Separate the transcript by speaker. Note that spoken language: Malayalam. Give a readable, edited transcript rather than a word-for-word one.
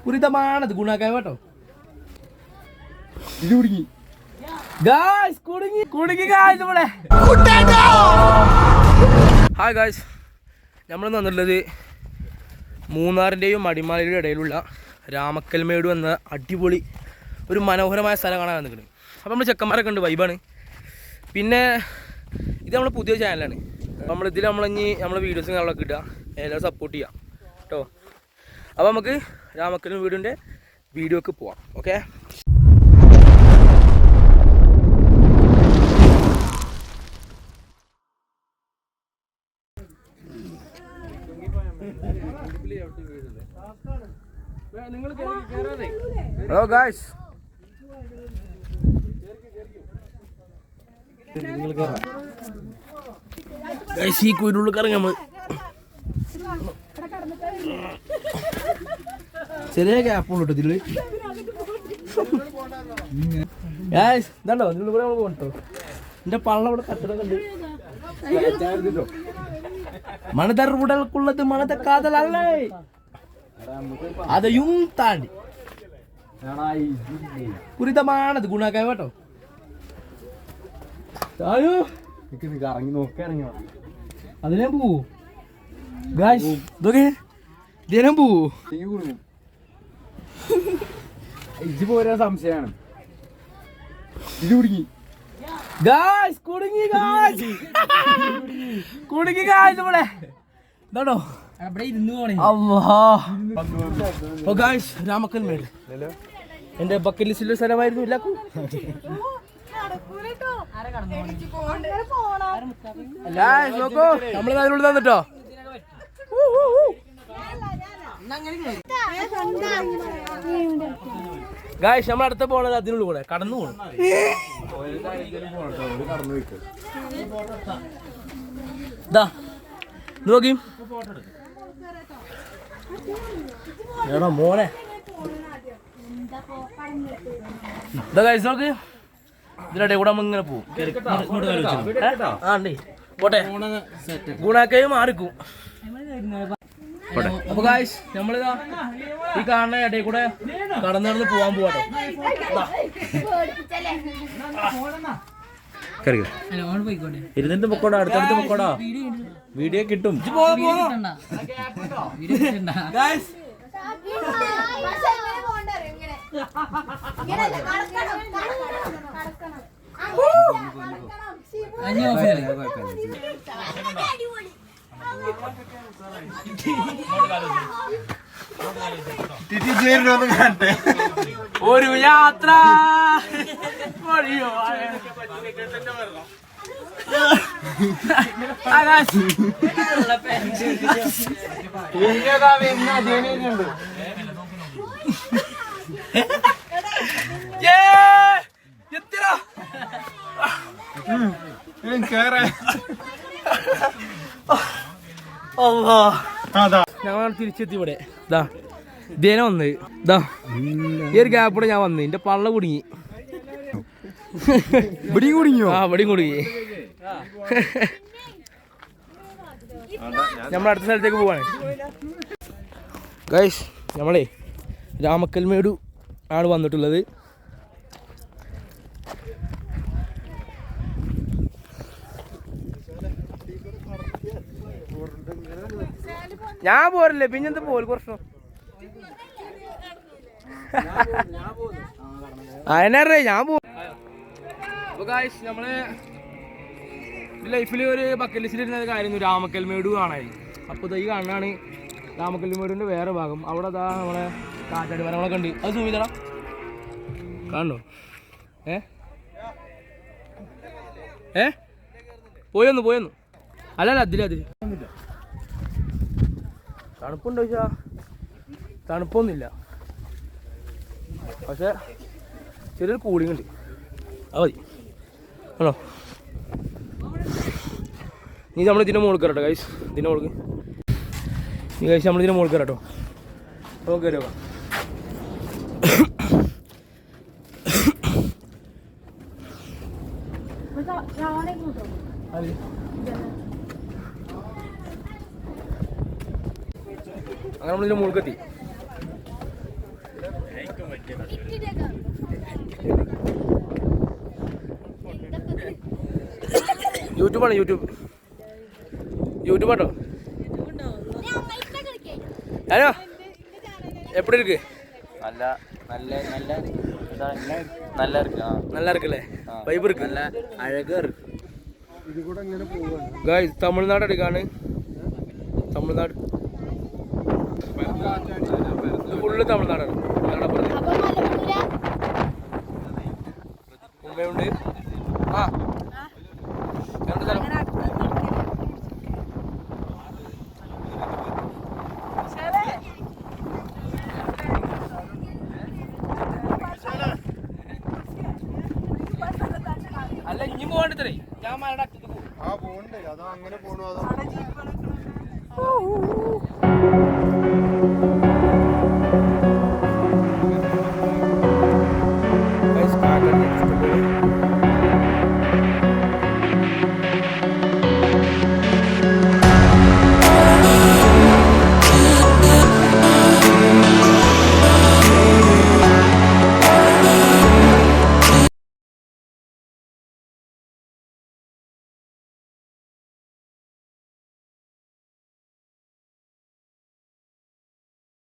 Speaker 1: പുരിതമാണത് ഗുണാക്കായ കേട്ടോ. ഇത് കുടുങ്ങി ഗായ്സ്, കുടുങ്ങി ഗായ്സ് ഇവിടെ. ഹായ് ഗായ്സ്, നമ്മൾ വന്നിട്ടുള്ളത് മൂന്നാറിൻ്റെയും അടിമാലിയുടെയും ഇടയിലുള്ള രാമക്കൽമേട് എന്ന അടിപൊളി ഒരു മനോഹരമായ സ്ഥലം കാണാൻ വന്നിട്ടുണ്ട്. അപ്പോൾ നമ്മൾ ചെക്കന്മാരൊക്കെ ഉണ്ട്, വൈബാണ്. പിന്നെ ഇത് നമ്മൾ പുതിയ ചാനലാണ്. അപ്പോൾ നമ്മളിതിൽ നമ്മളെ വീഡിയോസും കാര്യങ്ങളൊക്കെ ഇടുക, എല്ലാവരും സപ്പോർട്ട് ചെയ്യാം കേട്ടോ. അപ്പോൾ നമുക്ക് രാമക്കൽമേടിൻ്റെ വീഡിയോക്ക് പോവാം. ഓക്കെ, ഹലോ ഗായ്സ്, ഈ കുരുള്ളിൽ കറങ്ങി നമ്മൾ ചെറിയ ഗ്യാപ്പുള്ളൂ കേട്ടോ ഇതില്. ഗായ്സ് ഇതാണ്ടോ നിങ്ങൾ കൂടെ നമ്മൾ പോകട്ടോ. എന്റെ പള്ള ഇവിടെ കത്തിടൊക്കെ ഉണ്ട്. മണതർ ഉടൽക്കുള്ളത് മണത കാതലല്ലേ, അതെയും താണ്ടി പുരിതമാണത് ഗുണാക്കായ കേട്ടോ.
Speaker 2: ഇറങ്ങി നോക്കിറങ്ങി
Speaker 1: അതിനെ പോവൂ ഗായ്സ്, ഇതൊക്കെ ദിനം പോവൂ.
Speaker 2: ഇജ്ജ് പോരാ സംശയമാണ്. ഇത് കുടുങ്ങി
Speaker 1: ഗായ്സ്, കുടുങ്ങി ഗായ്സ് ഇവിടെ. ഇതാണോ രാമക്കൽമേട് എന്റെ ബക്കറ്റ് ലിസ്റ്റിലെ സ്ഥലമായിരുന്നു. ഇല്ല നോക്കൂ, നമ്മള് അതിനുള്ളിൽ തന്നിട്ടോ. ഗായ്സ്, നമ്മൾ അടുത്ത പോണത് അതിനുള്ളിൽ കൂടെ കടന്നു പോകണം. നോക്കി എടാ മോനെ, ഇതാ ഗായ്സ് നോക്ക്, ഇതിനിടെ കൂടെ നമ്മൾ ഇങ്ങനെ പോവും. പോട്ടെ, ഗുണാക്കയും മാറിക്കും. അപ്പൊ ഗായ്സ്, നമ്മളിതാ ഈ കാണുന്ന ഇടയിൽ കൂടെ കടന്നു പോവാൻ പോവാട്ടോ.
Speaker 2: ഇരുന്നിട്ട് പൊക്കോടാ, അടുത്തടുത്ത് പൊക്കോടാ, വീഡിയോ കിട്ടും.
Speaker 1: ഒരു യാത്ര ഞങ്ങൾ തിരിച്ചെത്തി ഇവിടെ. ഇതാ ഇതേനെ വന്നത്, ഇതാ ഈ ഒരു ഗ്യാപ്പിടെ ഞാൻ വന്ന് എന്റെ പള്ള കുടുങ്ങി.
Speaker 2: ഇവിടെയും കുടുങ്ങിയോ?
Speaker 1: ആ ഇവിടെയും കുടുങ്ങി. നമ്മൾ അടുത്ത സ്ഥലത്തേക്ക് പോവാണ് ഗൈസ്. നമ്മളെ രാമക്കൽമേട് ആണ് വന്നിട്ടുള്ളത്. ഞാൻ പോരല്ലേ, പിന്നെന്താ പോലും പ്രശ്നം. അതിനറിയ ഞാൻ പോകും. അപ്പൊ ഗായ്സ്, നമ്മള് ലൈഫിൽ ഒരു ബക്കറ്റ് ലിസ്റ്റിലിരുന്ന കാര്യം രാമക്കൽമേട് കാണാൻ. അപ്പോൾ ഈ കാണാനാണ് രാമക്കൽമേടിൻ്റെ വേറെ ഭാഗം. അവിടെ അതാ നമ്മളെ കാറ്റാടി മരങ്ങളൊക്കെ ഉണ്ട്. അത് സൂമിതടാ കാണോ? പോയൊന്നു അല്ലല്ല അതില് തണുപ്പുണ്ടോ ചോദിച്ചാ തണുപ്പൊന്നുമില്ല, പക്ഷെ ചെറിയൊരു കൂളിംഗ് ഉണ്ട്. അത് മതി ആണോ? നീ നമ്മൾ ഇതിൻ്റെ മുകളിൽ കയറട്ടോ ഗൈസ്, ഇതിൻ്റെ മുകളിൽ ഈ ഗൈസ് നമ്മൾ ഇതിൻ്റെ മുകളിൽ കയറട്ടോ. നമുക്ക് കയറി നോക്കാം. അങ്ങനെ നമ്മളിതിൻ്റെ മുകളിൽ എത്തി. യൂട്യൂബാണ് യൂട്യൂബ് യൂട്യൂബാട്ടോ ഹലോ എപ്പടി ഇருக்கு
Speaker 2: നല്ല നല്ല നല്ല നല്ല ഇருக்கு
Speaker 1: நல்லா இருக்குல்ல വൈബ് இருக்கு
Speaker 2: നല്ല അഴകാ ഇருக்கு
Speaker 1: ഗായ്സ് തമിഴ്നാട് എടുക്കാണ് തമിഴ്നാട് ഫുള്ള് തമിഴ്നാടാണ് മുംബൈയുണ്ട് ആ രണ്ട് സ്ഥലം അല്ല ഇനി പോകണ്ടേ ഞാൻ മഴയുടെ അറ്റത്ത് പോകും
Speaker 3: ആ പോണ്ടേ അതോ അങ്ങനെ പോണു അതോ